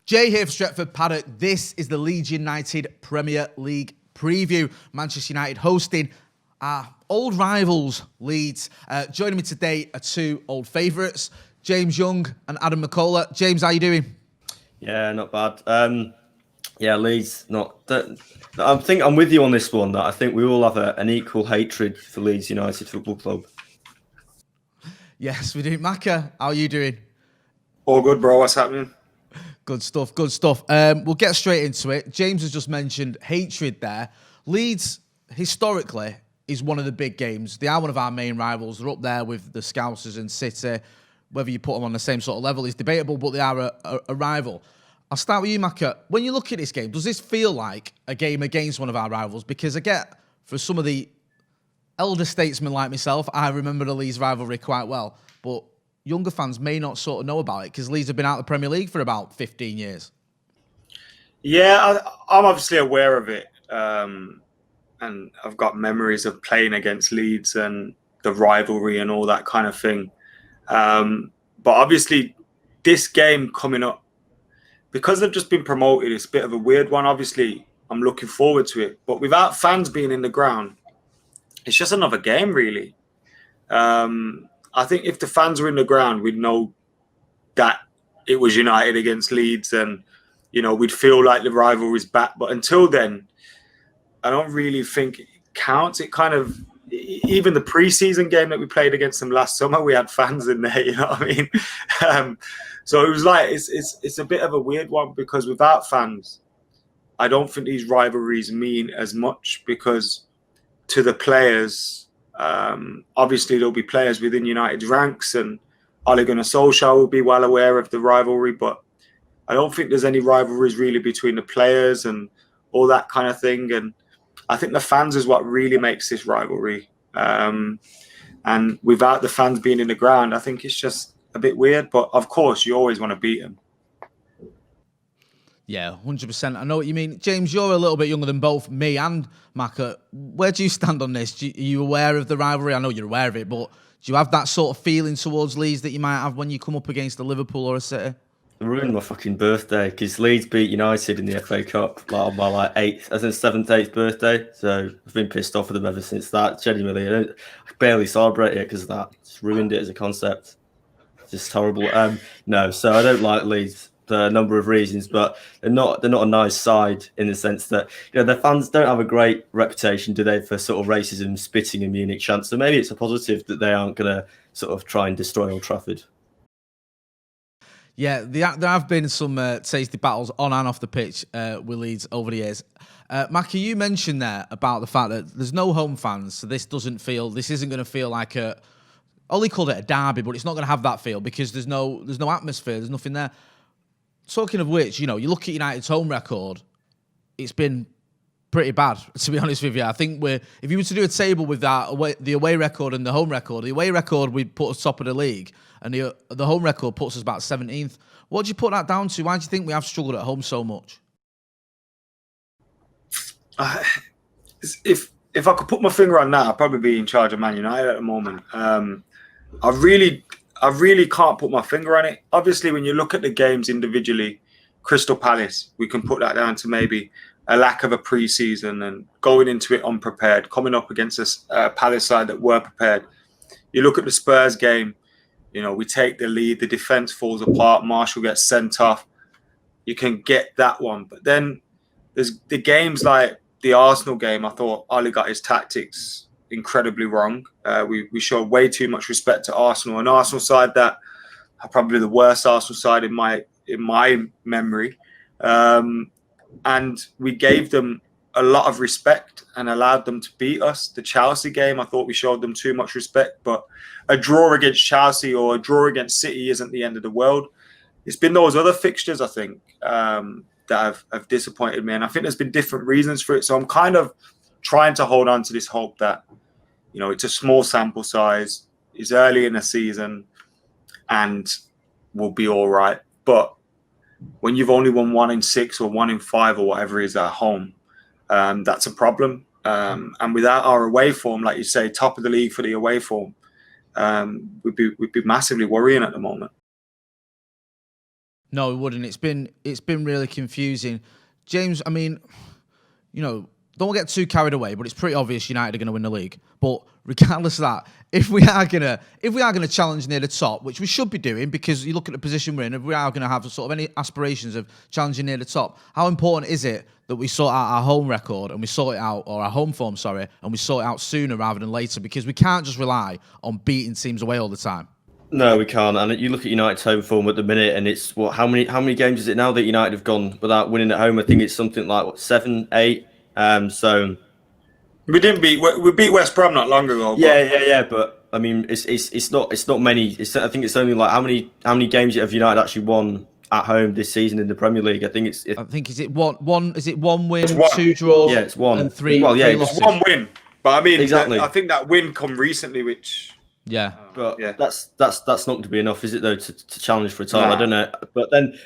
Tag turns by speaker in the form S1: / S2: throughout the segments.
S1: Jay here for Stretford, Paddock. This is the Leeds United Premier League preview. Manchester United hosting our old rivals, Leeds. Joining me today are two old favourites, James Young and Adam McCullough. James, how you doing?
S2: Yeah, not bad. Leeds. I'm with you on this one. That I think we all have an equal hatred for Leeds United Football Club.
S1: Yes, we do. Maka, how are you doing?
S3: All good, bro. What's happening?
S1: Good stuff, good stuff. We'll get straight into it. James has just mentioned hatred there. Leeds, historically, is one of the big games. They are one of our main rivals. They're up there with the Scousers and City. Whether you put them on the same sort of level is debatable, but they are a rival. I'll start with you, Maka. When you look at this game, does this feel like a game against one of our rivals? Because I get, for some of the elder statesmen like myself, I remember the Leeds rivalry quite well. But younger fans may not sort of know about it because Leeds have been out of the Premier League for about 15 years.
S3: Yeah, I'm obviously aware of it. And I've got memories of playing against Leeds and the rivalry and all that kind of thing. But obviously, this game coming up, because they've just been promoted, it's a bit of a weird one. Obviously, I'm looking forward to it. But without fans being in the ground, it's just another game, really. I think if the fans were in the ground, we'd know that it was United against Leeds and, you know, we'd feel like the rivalry's back. But until then, I don't really think it counts. It kind of, even the pre-season game that we played against them last summer, we had fans in there, you know what I mean? So it was like, it's a bit of a weird one because without fans, I don't think these rivalries mean as much because to the players, obviously there'll be players within United's ranks and Ole Gunnar Solskjaer will be well aware of the rivalry, but I don't think there's any rivalries really between the players and all that kind of thing. And I think the fans is what really makes this rivalry. And without the fans being in the ground, I think it's just a bit weird. But of course, you always want to beat them.
S1: Yeah, 100%. I know what you mean. James, you're a little bit younger than both me and Maka. Where do you stand on this? Are you aware of the rivalry? I know you're aware of it, but do you have that sort of feeling towards Leeds that you might have when you come up against a Liverpool or a City?
S2: It ruined my fucking birthday because Leeds beat United in the FA Cup on my 7th, 8th birthday. So I've been pissed off with them ever since that. Genuinely, I barely celebrate it because of that. It's ruined it as a concept. It's just horrible. No, so I don't like Leeds for a number of reasons, but they're not a nice side in the sense that, you know, their fans don't have a great reputation, do they, for sort of racism, spitting and Munich chants. So maybe it's a positive that they aren't going to sort of try and destroy Old Trafford.
S1: Yeah, there have been some tasty battles on and off the pitch with Leeds over the years. Maki, you mentioned there about the fact that there's no home fans, so this isn't going to feel like Ollie called it a derby, but it's not going to have that feel because there's no atmosphere, there's nothing there. Talking of which, you know, you look at United's home record, it's been pretty bad, to be honest with you. I think if you were to do a table with the away record and the home record, the away record would put us top of the league, and the home record puts us about 17th. What do you put that down to? Why do you think we have struggled at home so much?
S3: If I could put my finger on that, I'd probably be in charge of Man United at the moment. I really can't put my finger on it. Obviously, when you look at the games individually, Crystal Palace, we can put that down to maybe a lack of a pre-season and going into it unprepared, coming up against a Palace side that were prepared. You look at the Spurs game, you know, we take the lead, the defence falls apart, Marshall gets sent off. You can get that one. But then there's the games like the Arsenal game, I thought Ole got his tactics incredibly wrong. We showed way too much respect to Arsenal, an Arsenal side that are probably the worst Arsenal side in my memory, and we gave them a lot of respect and allowed them to beat us. The Chelsea game, I thought we showed them too much respect, but a draw against Chelsea or a draw against City isn't the end of the world. It's been those other fixtures, I think, that have disappointed me, and I think there's been different reasons for it. So I'm kind of trying to hold on to this hope that, you know, it's a small sample size, it's early in the season, and we'll be all right. But when you've only won 1 in 6 or 1 in 5 or whatever it is at home, that's a problem. And without our away form, like you say, top of the league for the away form, we'd be massively worrying at the moment.
S1: No, it wouldn't. It's been really confusing. James, I mean, don't get too carried away, but it's pretty obvious United are going to win the league. But regardless of that, if we are gonna challenge near the top, which we should be doing, because you look at the position we're in, if we are going to have sort of any aspirations of challenging near the top, how important is it that we sort out our home record and we sort it out, or our home form, sorry, and we sort it out sooner rather than later? Because we can't just rely on beating teams away all the time.
S2: No, we can't. And you look at United's home form at the minute, and it's how many games is it now that United have gone without winning at home? I think it's something like 7, 8. So
S3: we beat West Brom not long ago. But...
S2: Yeah. But I mean, it's not many. I think it's only like how many games have United actually won at home this season in the Premier League? I think is
S1: it one? Is it one win, 2 draws?
S2: Yeah, it's 1
S1: and 3.
S2: Well, yeah,
S1: it's
S3: 1 win. But I mean,
S2: exactly.
S3: I think that win come recently, which.
S1: Yeah,
S2: but that's not going to be enough, is it though, to challenge for a title? Nah. I don't know.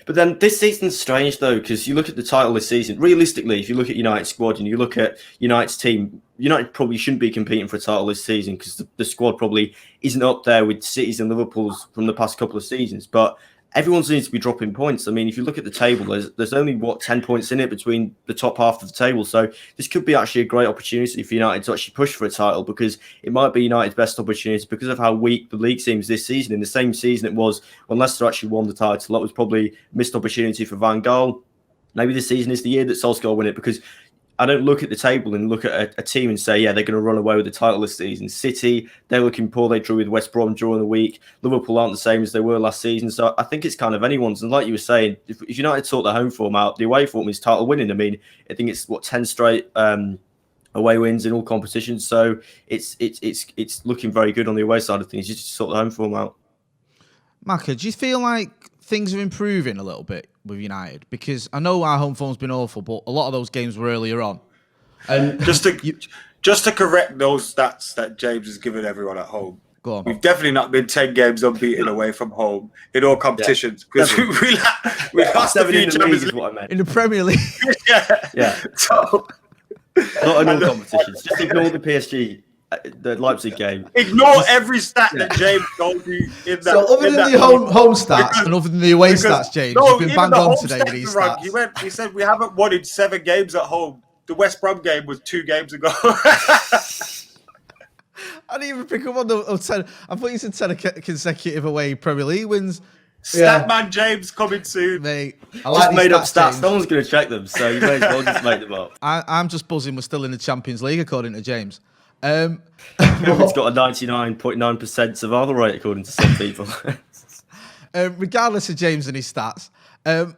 S2: But then this season's strange though, because you look at the title this season. Realistically, if you look at United's squad and you look at United's team, United probably shouldn't be competing for a title this season because the squad probably isn't up there with City's and Liverpool's from the past couple of seasons. But everyone seems to be dropping points. I mean, if you look at the table, there's only 10 points in it between the top half of the table. So this could be actually a great opportunity for United to actually push for a title, because it might be United's best opportunity because of how weak the league seems this season. In the same season it was when Leicester actually won the title, that was probably a missed opportunity for Van Gaal. Maybe this season is the year that Solskjaer will win it, because I don't look at the table and look at a team and say, yeah, they're going to run away with the title this season. City, they're looking poor. They drew with West Brom during the week. Liverpool aren't the same as they were last season. So I think it's kind of anyone's. And like you were saying, if United sort their home form out, the away form is title winning. I mean, I think it's 10 straight away wins in all competitions. So it's looking very good on the away side of things. You just sort the home form out.
S1: Maka, do you feel like things are improving a little bit with United? Because I know our home form's been awful, but a lot of those games were earlier on. And
S3: just to correct those stats that James has given everyone at home,
S1: go on.
S3: We've definitely not been 10 games unbeaten away from home in all competitions, because we lost a few Champions League.
S2: What I meant.
S1: In the Premier League.
S3: yeah. So,
S2: not in all competitions. Just ignore the PSG. The Leipzig game.
S3: Ignore every stat that James told you in that.
S1: So other than the home stats and other than the away stats, James, you've been bang on today with these stats.
S3: He said we haven't won in 7 games at home. The West Brom game was 2 games ago.
S1: I didn't even pick up on the 10. I thought you said 10 consecutive away Premier League wins.
S3: Statman James coming soon.
S1: Mate,
S2: I like just made up stats. No one's going to check them, so you may as well just make them up.
S1: I'm just buzzing we're still in the Champions League, according to James.
S2: It's got a 99.9% survival rate, according to some people.
S1: Regardless of James and his stats,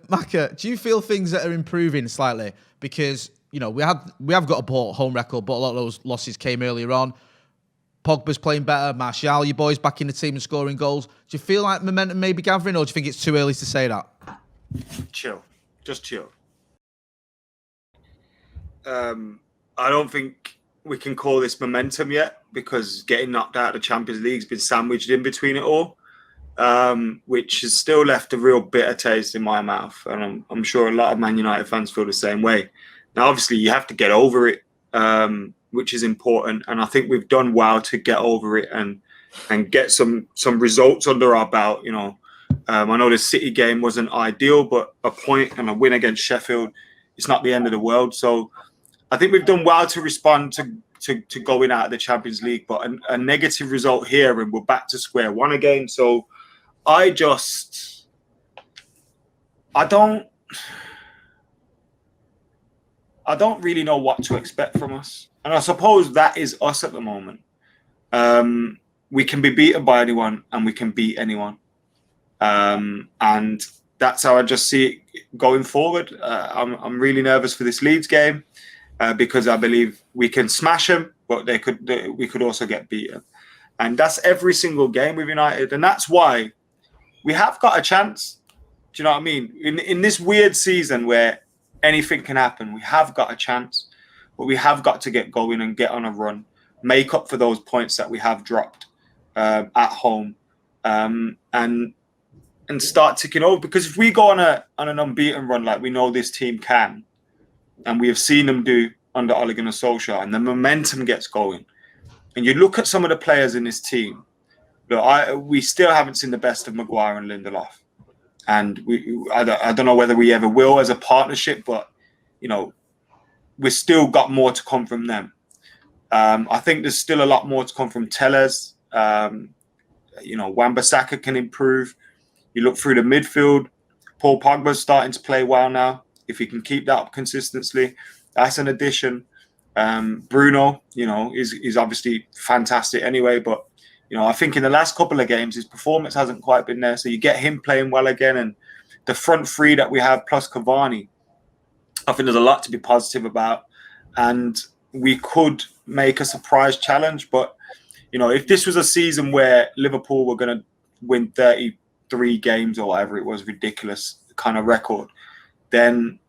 S1: Maka, do you feel things that are improving slightly? Because we have got a poor home record, but a lot of those losses came earlier on. Pogba's playing better. Martial, your boys back in the team and scoring goals. Do you feel like momentum may be gathering, or do you think it's too early to say that?
S3: Chill. Just chill. I don't think we can call this momentum yet, because getting knocked out of the Champions League has been sandwiched in between it all, which has still left a real bitter taste in my mouth. And I'm sure a lot of Man United fans feel the same way. Now, obviously, you have to get over it, which is important. And I think we've done well to get over it and get some results under our belt. I know the City game wasn't ideal, but a point and a win against Sheffield, it's not the end of the world. So I think we've done well to respond to going out of the Champions League, but a negative result here and we're back to square one again. So I don't really know what to expect from us. And I suppose that is us at the moment. We can be beaten by anyone and we can beat anyone. And that's how I just see it going forward. I'm really nervous for this Leeds game. Because I believe we can smash them, but we could also get beaten. And that's every single game with United. And that's why we have got a chance. Do you know what I mean? In this weird season where anything can happen, we have got a chance. But we have got to get going and get on a run, make up for those points that we have dropped at home, and start ticking over. Because if we go on an unbeaten run like we know this team can, and we have seen them do under Ole Gunnar Solskjaer, and the momentum gets going. And you look at some of the players in this team, we still haven't seen the best of Maguire and Lindelof. and I don't know whether we ever will as a partnership, but we've still got more to come from them. I think there's still a lot more to come from Tellez. Wan-Bissaka can improve. You look through the midfield, Paul Pogba's starting to play well now. If he can keep that up consistently, that's an addition. Bruno, is obviously fantastic anyway, but I think in the last couple of games his performance hasn't quite been there. So you get him playing well again, and the front three that we have plus Cavani, I think there's a lot to be positive about, and we could make a surprise challenge. But if this was a season where Liverpool were going to win 33 games or whatever it was, ridiculous kind of record, then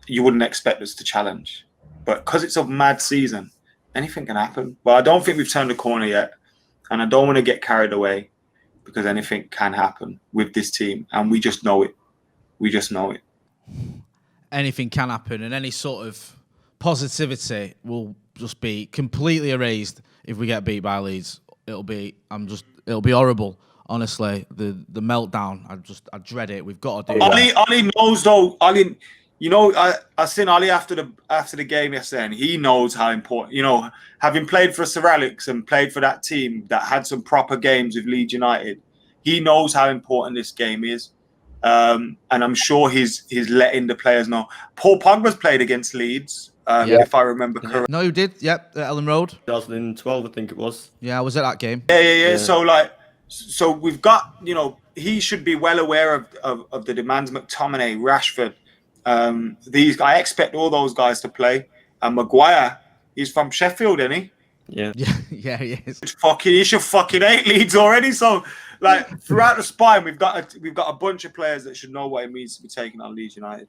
S3: you wouldn't expect us to challenge. But because it's a mad season, anything can happen. But I don't think we've turned the corner yet. And I don't want to get carried away, because anything can happen with this team. And we just know it. We just know it.
S1: Anything can happen, and any sort of positivity will just be completely erased if we get beat by Leeds. It'll be horrible. Honestly, the meltdown. I dread it. We've got to do that.
S3: Ollie knows though. Ollie, I seen Ollie after the game yesterday, and he knows how important. Having played for Sir Alex and played for that team that had some proper games with Leeds United, he knows how important this game is, and I'm sure he's letting the players know. Paul Pogba's played against Leeds, if I remember correctly.
S1: No, you did. Yep, at Ellen Road.
S2: 2012, I think it was.
S1: Yeah, I was at that game.
S3: Yeah. So we've got, he should be well aware of the demands. McTominay, Rashford. I expect all those guys to play. And Maguire, he's from Sheffield, isn't he?
S2: Yeah,
S1: he is.
S3: He should fucking hate Leeds already. So, throughout the spine, we've got a bunch of players that should know what it means to be taking on Leeds United.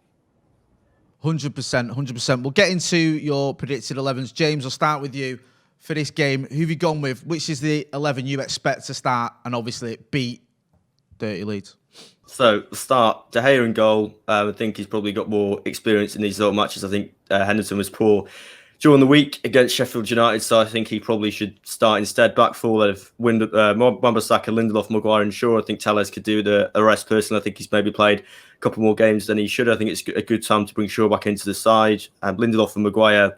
S1: 100%. We'll get into your predicted 11s. James, I'll start with you for this game. Who have you gone with? Which is the 11 you expect to start and obviously beat Dirty Leeds?
S2: So, start, De Gea in goal. I think he's probably got more experience in these sort of matches. I think Henderson was poor during the week against Sheffield United, so I think he probably should start instead. Back four of Wan-Bissaka, Lindelof, Maguire and Shaw. I think Tellez could do the rest personally. I think he's maybe played a couple more games than he should. I think it's a good time to bring Shaw back into the side. Lindelof and Maguire,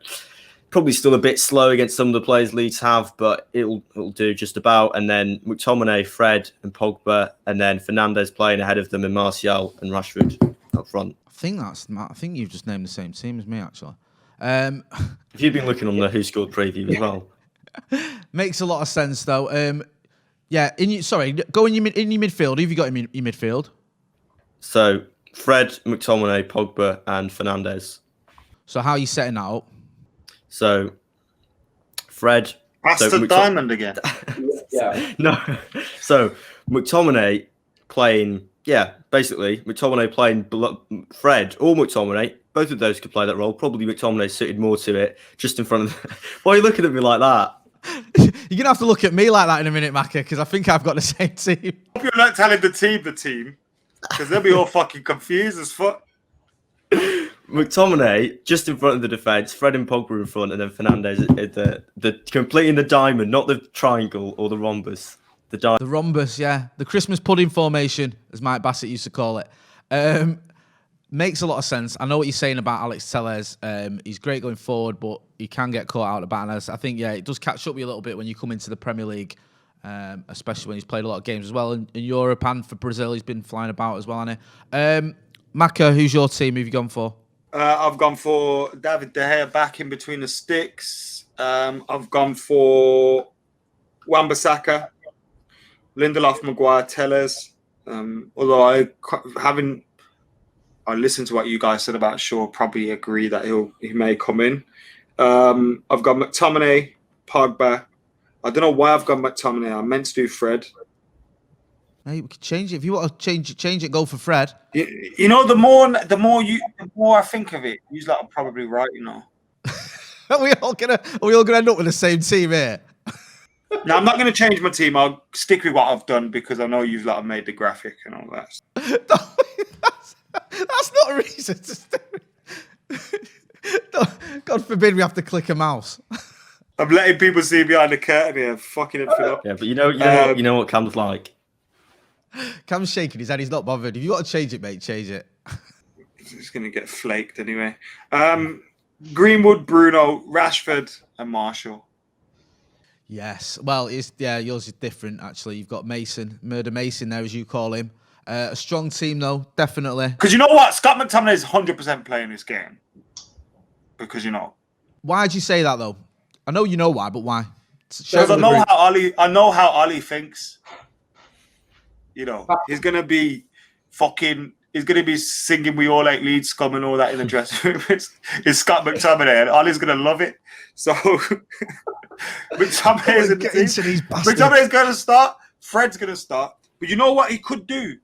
S2: probably still a bit slow against some of the players Leeds have, but it'll do just about. And then McTominay, Fred and Pogba, and then Fernandes playing ahead of them, and Martial and Rashford up front.
S1: I think you've just named the same team as me, actually.
S2: Have you been looking on the Who Scored preview as well?
S1: Makes a lot of sense, though. Go in your midfield. Who have you got in your midfield?
S2: So, Fred, McTominay, Pogba and Fernandes.
S1: So how are you setting that up?
S2: So, Fred...
S3: Bastard Diamond again.
S2: Yeah. No. So, McTominay playing... Yeah, basically, McTominay playing Fred or McTominay. Both of those could play that role. Probably McTominay suited more to it, just in front of... Why are you looking at me like that?
S1: You're going to have to look at me like that in a minute, Macca, because I think I've got the same team.
S3: I hope you're not telling the team, because they'll be all fucking confused as fuck.
S2: McTominay just in front of the defence, Fred and Pogba in front, and then Fernandes the completing the diamond, not the triangle or the rhombus. The
S1: rhombus, yeah. The Christmas pudding formation, as Mike Bassett used to call it. Makes a lot of sense. I know what you're saying about Alex Tellez. He's great going forward, but he can get caught out of balance. I think, it does catch up with you a little bit when you come into the Premier League, especially when he's played a lot of games as well in Europe, and for Brazil, he's been flying about as well, hasn't he? Macca, who's your team? Who have you gone for?
S3: I've gone for David De Gea back in between the sticks. I've gone for Wan-Bissaka, Lindelof, Maguire, Tellez. Although I listened to what you guys said about Shaw, probably agree that he may come in. I've got McTominay, Pogba. I don't know why I've got McTominay. I meant to do Fred.
S1: Hey, we can change it. If you want to change it, go for Fred.
S3: The more I think of it, you're like, I'm probably right,
S1: Are we all gonna end up with the same team here?
S3: No, I'm not going to change my team. I'll stick with what I've done because I know you've made the graphic and all that.
S1: That's not a reason to do. God forbid we have to click a mouse.
S3: I'm letting people see behind the curtain here, fucking it up.
S2: Yeah, but you know what Cam's like.
S1: Cam's shaking his head. He's not bothered. If you got to change it, mate, change it.
S3: It's going to get flaked anyway. Greenwood, Bruno, Rashford, and Marshall.
S1: Yes. Well, yours is different, actually. You've got Mason, Murder Mason there, as you call him. A strong team, though, definitely.
S3: Because you know what? Scott McTominay is 100% playing this game. Because,
S1: Why do you say that, though? I know you know why, but why?
S3: Because I know how Ali thinks. He's going to be he's going to be singing "We All Hate Leeds" scum and all that in the dressing room. It's Scott McTominay, and Ollie's going to love it. So McTominay's going to start. Fred's going to start. But you know what he could do?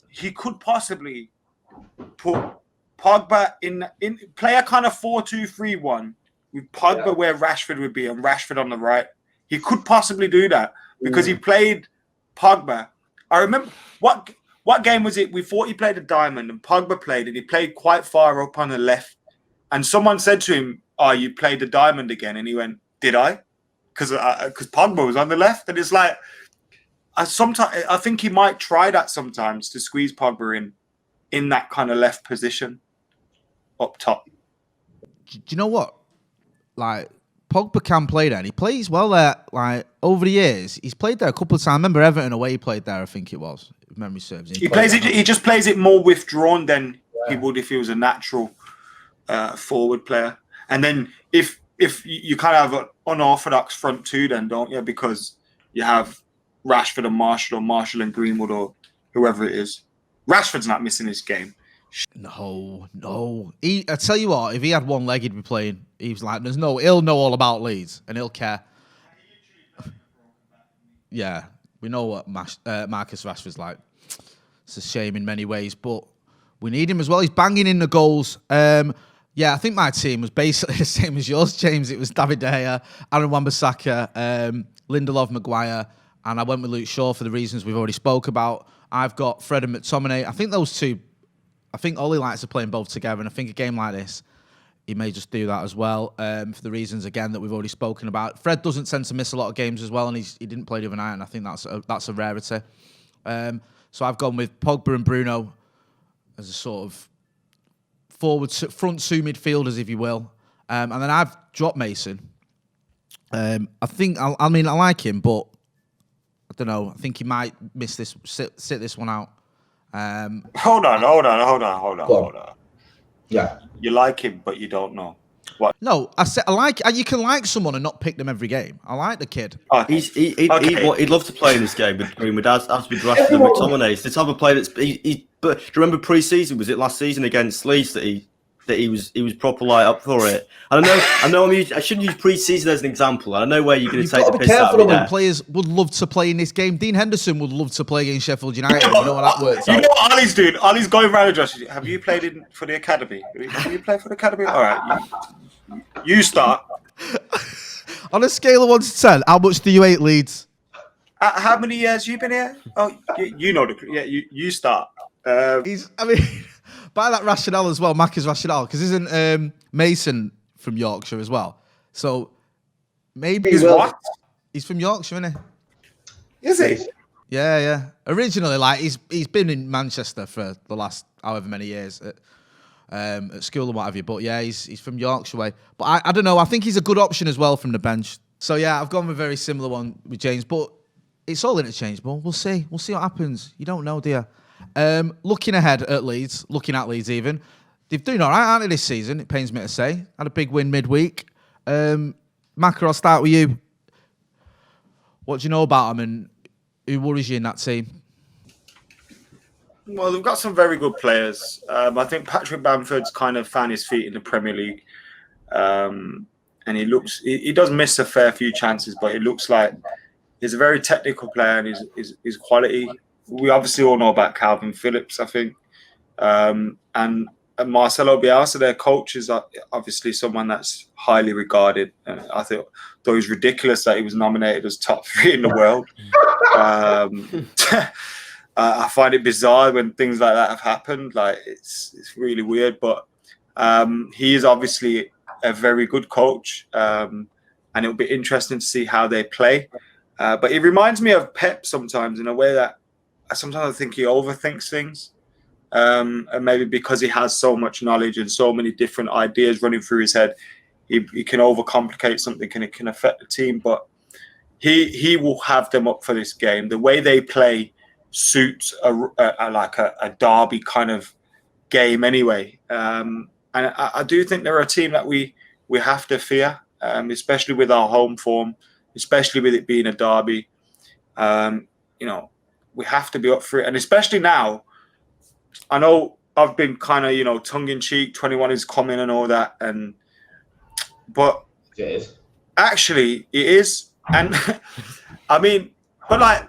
S3: He could possibly put Pogba in play a kind of 4-2-3-1 with Pogba where Rashford would be and Rashford on the right. He could possibly do that because he played Pogba. I remember what game was it? We thought he played a diamond and Pogba played and he played quite far up on the left. And someone said to him, "Oh, you played a diamond again?" And he went, "Did I?" Because Pogba was on the left. And it's like, I think he might try that sometimes to squeeze Pogba in that kind of left position up top.
S1: Do you know what? Like, Pogba can play there, and he plays well there. Like, over the years, he's played there a couple of times. I remember Everton away he played there, I think it was, if memory serves.
S3: He just plays it more withdrawn than he would if he was a natural forward player. And then if you kind of have an unorthodox front two then, don't you? Because you have Rashford and Marshall, or Marshall and Greenwood, or whoever it is. Rashford's not missing this game.
S1: No. I tell you what, if he had one leg, he'd be playing. He's like, he'll know all about Leeds and he'll care. Yeah, we know what Marcus Rashford's like. It's a shame in many ways, but we need him as well. He's banging in the goals. I think my team was basically the same as yours, James. It was David De Gea, Aaron Wan-Bissaka, Lindelof, Maguire, and I went with Luke Shaw for the reasons we've already spoke about. I've got Fred and McTominay. I think those two, Ollie likes to play them both together, and I think a game like this, he may just do that as well, for the reasons, again, that we've already spoken about. Fred doesn't tend to miss a lot of games as well, and he didn't play the other night, and I think that's a rarity. So I've gone with Pogba and Bruno as a sort of front two midfielders, if you will. And then I've dropped Mason. I like him, but I don't know. I think he might miss this, sit this one out.
S3: Hold on.
S4: Yeah.
S3: You like him, but you don't know. What?
S1: No, I said I like. You can like someone and not pick them every game. I like the kid.
S2: He'd love to play in this game with Greenwood, as with Rashford and McTominay. It's the type of player that's. But do you remember pre-season? Was it last season against Leeds that he was proper up for it? I know. I shouldn't use pre-season as an example. I don't know where you're going to take the piss out of it.
S1: Players would love to play in this game. Dean Henderson would love to play against Sheffield United. You know how that works.
S3: You know what Ollie's doing? Ollie's going around and Josh. Have you played for the academy? Have you played for the academy? All right, you start.
S1: On a scale of 1 to 10, how much do you hate Leeds?
S3: How many years you been here? Oh, you know you start.
S1: By that rationale as well, Macca's rationale, because isn't Mason from Yorkshire as well? So maybe he's from Yorkshire, isn't he?
S4: Is he?
S1: Yeah. Originally, he's been in Manchester for the last however many years at school and what have you. But yeah, he's from Yorkshire way. But I don't know. I think he's a good option as well from the bench. So yeah, I've gone with a very similar one with James, but it's all interchangeable. We'll see. We'll see what happens. You don't know, do you? Looking at Leeds even, they're doing all right, aren't they, this season? It pains me to say. Had a big win midweek. Macca, I'll start with you. What do you know about them and who worries you in that team?
S3: Well, they've got some very good players. I think Patrick Bamford's kind of found his feet in the Premier League. And he does miss a fair few chances, but it looks like he's a very technical player and his quality. We obviously all know about Calvin Phillips, I think. And Marcelo Bielsa, their coach, is obviously someone that's highly regarded. And I thought it was ridiculous that he was nominated as top 3 in the world. I find it bizarre when things like that have happened. Like it's really weird, but he is obviously a very good coach, and it'll be interesting to see how they play. But it reminds me of Pep sometimes in a way that sometimes I think he overthinks things. And maybe because he has so much knowledge and so many different ideas running through his head, he can overcomplicate something and it can affect the team. But he will have them up for this game. The way they play suits a derby kind of game anyway. And I do think they're a team that we have to fear, especially with our home form, especially with it being a derby. We have to be up for it. And especially now, I know I've been kind of, tongue-in-cheek, 21 is coming and all that. But
S4: It is.
S3: actually, it is. And I mean, but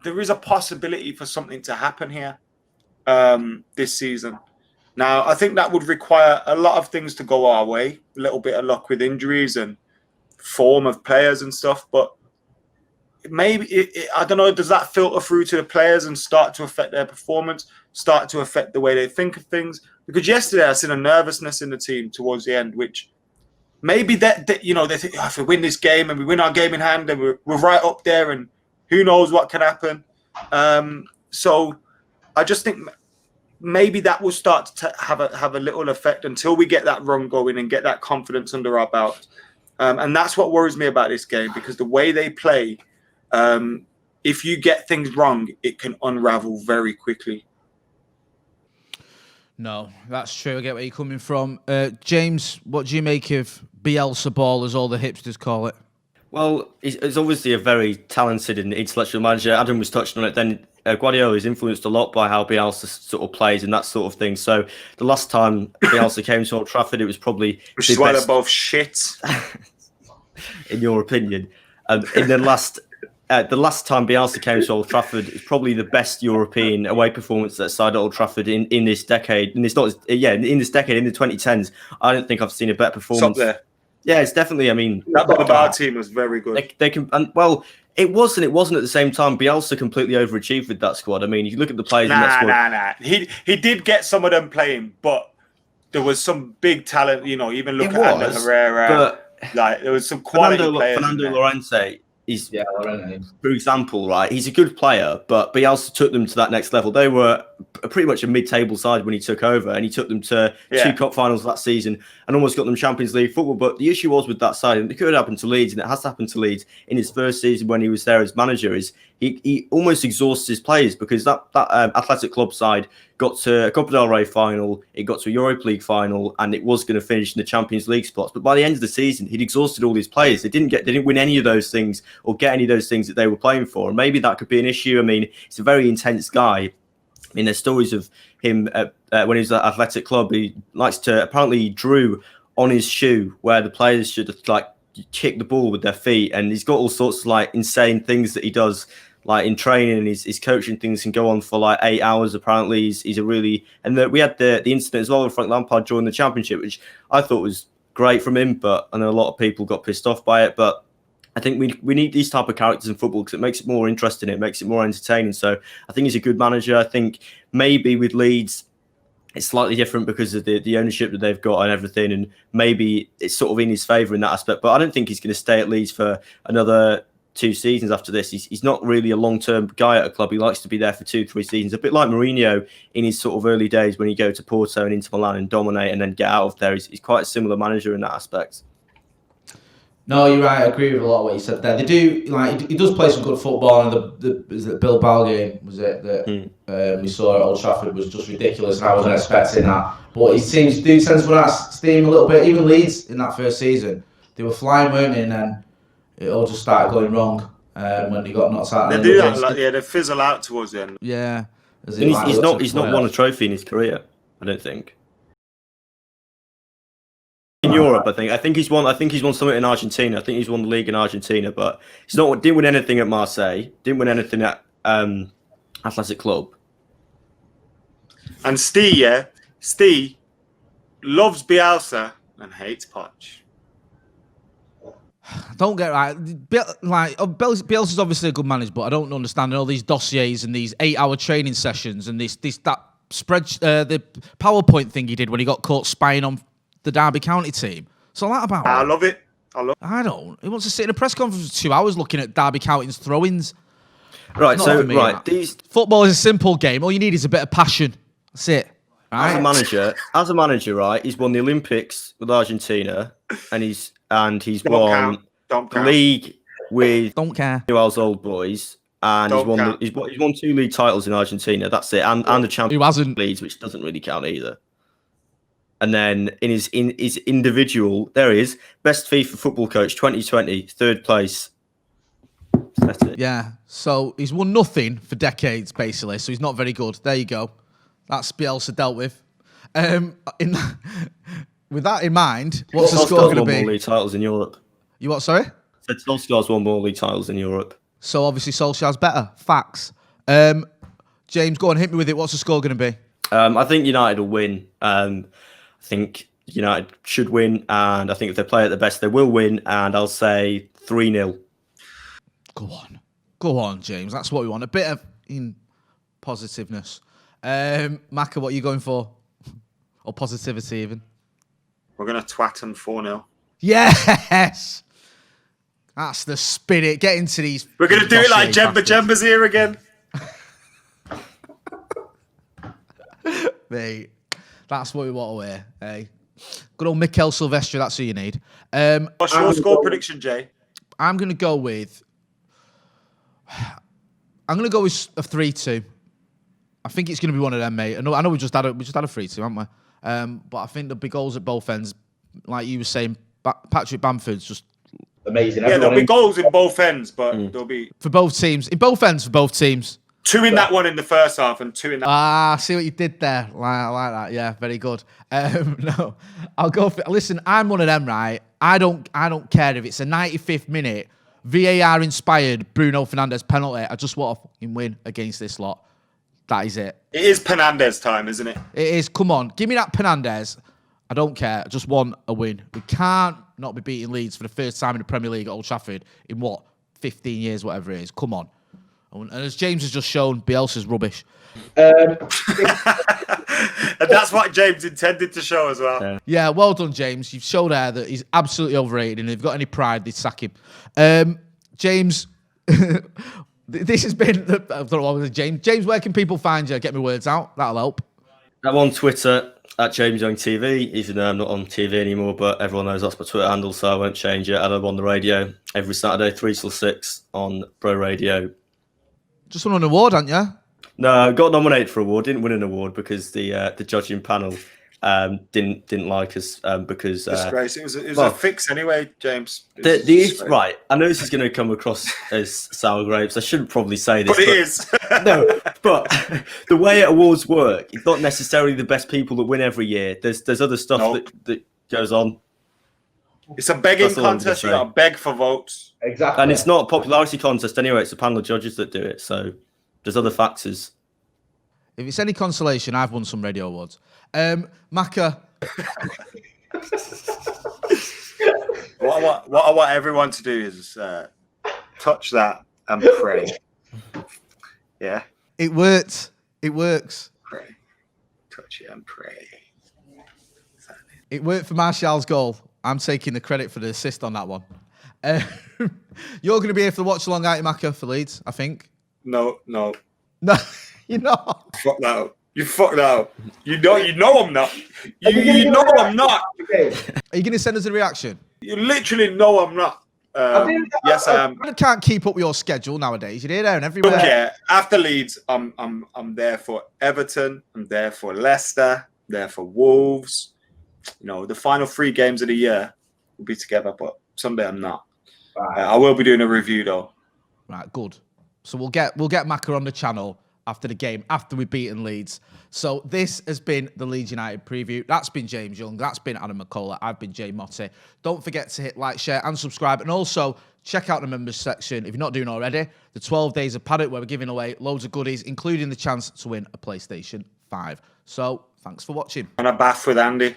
S3: there is a possibility for something to happen here this season. Now, I think that would require a lot of things to go our way, a little bit of luck with injuries and form of players and stuff. But maybe, I don't know, does that filter through to the players and start to affect their performance, start to affect the way they think of things? Because yesterday I seen a nervousness in the team towards the end, which maybe they think, if we win this game and we win our game in hand, then we're right up there and who knows what can happen. So I just think maybe that will start to have a little effect until we get that run going and get that confidence under our belt. And that's what worries me about this game, because the way they play, if you get things wrong, it can unravel very quickly.
S1: No, that's true. I get where you're coming from. James, what do you make of Bielsa Ball, as all the hipsters call it?
S2: Well, he's obviously a very talented and intellectual manager. Adam was touching on it then. Guardiola is influenced a lot by how Bielsa sort of plays and that sort of thing. So the last time Bielsa came to Old Trafford, it was probably...
S3: Which is why they're both shit.
S2: In your opinion. In the last time Bielsa came to Old Trafford, it's probably the best European away performance that side at Old Trafford in this decade. And it's not, in this decade, in the 2010s, I don't think I've seen a better performance.
S3: It's up there.
S2: Yeah, it's definitely,
S3: that Bar team was very good.
S2: They can, it was and it wasn't at the same time. Bielsa completely overachieved with that squad. I mean, if you look at the players in that squad.
S3: He did get some of them playing, but there was some big talent, even look at Ander Herrera. There was some quality players.
S2: Fernando Llorente. For example, right, he's a good player, but Bielsa took them to that next level. They were pretty much a mid-table side when he took over, and he took them to 2 cup finals that season and almost got them Champions League football. But the issue was with that side, and it could happen to Leeds, and it has happened to Leeds in his first season when he was there as manager, is he almost exhausts his players, because that Athletic Club side got to a Copa del Rey final, it got to a Europa League final, and it was going to finish in the Champions League spots. But by the end of the season, he'd exhausted all his players. They didn't win any of those things or get any of those things that they were playing for. And maybe that could be an issue. I mean, he's a very intense guy. I mean, there's stories of him when he was at Athletic Club. He likes to, apparently he drew on his shoe where the players should kick the ball with their feet. And he's got all sorts of insane things that he does. In training, and his coaching things can go on for 8 hours. Apparently, he's a really... And we had the incident as well with Frank Lampard during the Championship, which I thought was great from him, but I know a lot of people got pissed off by it. But I think we need these type of characters in football because it makes it more interesting, it makes it more entertaining. So I think he's a good manager. I think maybe with Leeds, it's slightly different because of the ownership that they've got and everything, and maybe it's sort of in his favour in that aspect. But I don't think he's going to stay at Leeds for another 2 seasons after this. He's not really a long-term guy at a club. He likes to be there for 2-3 seasons, a bit like Mourinho in his sort of early days when he go to Porto and Inter Milan and dominate and then get out of there. He's quite a similar manager in that aspect.
S4: No, you're right. I agree with a lot of what you said there. They do he does play some good football, and the Bilbao game was it that we saw at Old Trafford was just ridiculous, and I wasn't expecting that. But his teams do tend to run out steam a little bit. Even Leeds in that first season, they were flying, weren't they? And then it all just started going wrong when he got knocked out.
S3: They do that, they fizzle out towards the end.
S1: Yeah,
S2: he's not won a trophy in his career, I don't think. In Europe, I think he's won something in Argentina. I think he's won the league in Argentina, but didn't win anything at Marseille. Didn't win anything at Athletic Club.
S3: And Steve loves Bielsa and hates Poch.
S1: Don't get right. Bielsa's obviously a good manager, but I don't understand all these dossiers and these 8-hour training sessions and that spread the PowerPoint thing he did when he got caught spying on the Derby County team. So that about.
S3: I love it.
S1: I don't. He wants to sit in a press conference for 2 hours looking at Derby County's throw-ins.
S2: Right,
S1: Not
S2: so
S1: for me,
S2: right,
S1: Matt.
S2: these
S1: Football is a simple game. All you need is a bit of passion. That's it.
S2: as
S1: Right?
S2: a manager, right, he's won the Olympics with Argentina, and he's
S3: Don't
S2: won
S3: count. Don't
S2: the
S3: count.
S2: league with
S1: Don't care.
S2: Newell's Old Boys, and
S3: Don't count.
S2: he's won 2 league titles in Argentina. That's it, and the Champions
S1: Who hasn't?
S2: League, which doesn't really count either. And then in his individual, there he is, best FIFA football coach 2020, 3rd place. That's it.
S1: Yeah. So he's won nothing for decades, basically. So he's not very good. There you go. That's Bielsa dealt with. With that in mind, what's the score going to
S2: won more
S1: be?
S2: league titles in Europe.
S1: You what? Sorry.
S2: Said Solskjaer's won more league titles in Europe.
S1: So obviously Solskjaer's better. Facts. James, go on, hit me with it. What's the score going to be?
S2: I think United will win. I think United should win, and I think if they play at their best, they will win. And I'll say 3-0.
S1: Go on, James. That's what we want. A bit of positiveness. Maka, what are you going for? Or positivity, even?
S3: We're going to twat them 4-0.
S1: Yes! That's the spirit. Get into these.
S3: We're going to do it like
S1: Jemba
S3: Jemba's here again.
S1: Mate, that's what we want to hear. Hey. Good old Mikel Silvestre, that's who you need.
S3: What's your score prediction, Jay?
S1: I'm going to go with a 3-2. I think it's going to be one of them, mate. I know we just had a 3-2, haven't we? But I think there'll be goals at both ends. Like you were saying, Patrick Bamford's just
S5: amazing.
S3: Yeah, there'll be goals in both ends, but there'll be
S1: for both teams. In both ends for both teams.
S3: 2 in that one in the first half and 2 in that.
S1: Ah, see what you did there. I like that. Yeah, very good. No, I'll go for. Listen, I'm one of them, right? I don't care if it's a 95th minute VAR inspired Bruno Fernandes penalty. I just want to fucking win against this lot. That is it.
S3: It is Fernandes time, isn't it?
S1: It is. Come on, give me that Fernandes. I don't care. I just want a win. We can't not be beating Leeds for the first time in the Premier League at Old Trafford in 15 years, whatever it is. Come on. And as James has just shown, Bielsa's rubbish.
S3: And that's what James intended to show as well.
S1: Yeah, well done, James. You've showed there that he's absolutely overrated, and if they've got any pride, they'd sack him. James, this has been. I don't know what was it, James. James, where can people find you? Get my words out. That'll help.
S2: I'm on Twitter at James Young TV, even though I'm not on TV anymore, but everyone knows that's my Twitter handle, so I won't change it. And I'm on the radio every Saturday, 3 till 6 on Bro Radio.
S1: Just won an award, haven't you?
S2: No, got nominated for an award. Didn't win an award because the judging panel didn't like us because
S3: Disgrace. It was a fix anyway, James.
S2: Right. I know this is going to come across as sour grapes. I shouldn't probably say this,
S3: but it is.
S2: No, but the way awards work, it's not necessarily the best people that win every year. There's other stuff that goes on.
S3: It's a begging contest. You got to beg for votes.
S5: Exactly.
S2: And it's not a popularity contest anyway. It's a panel of judges that do it. So there's other factors.
S1: If it's any consolation, I've won some radio awards. Maka.
S3: What I want everyone to do is touch that and pray. Yeah.
S1: It worked. It works.
S3: Pray. Touch it and pray.
S1: It worked for Martial's goal. I'm taking the credit for the assist on that one. You're going to be here for the watch along, aren't you, Maka, for Leeds, I think?
S3: No.
S1: No, you're not.
S3: Fuck that up. You fucked that up. You know I'm not. You know I'm not.
S1: Are you going to send us a reaction?
S3: You literally know I'm not. Yes, I am.
S1: I can't keep up with your schedule nowadays. You're here, there, and everywhere.
S3: Okay, after Leeds, I'm there for Everton. I'm there for Leicester. I'm there for Wolves. You know, the final 3 games of the year will be together, but someday I'm not. I will be doing a review though.
S1: Right, good. So we'll get Maka on the channel after the game, after we've beaten Leeds. So this has been the Leeds United preview. That's been James Young. That's been Adam McCullough. I've been Jay Motti. Don't forget to hit like, share, and subscribe. And also check out the members section if you're not doing already. The 12 days of Paddock, where we're giving away loads of goodies, including the chance to win a PlayStation 5. So thanks for watching.
S3: And a bath with Andy.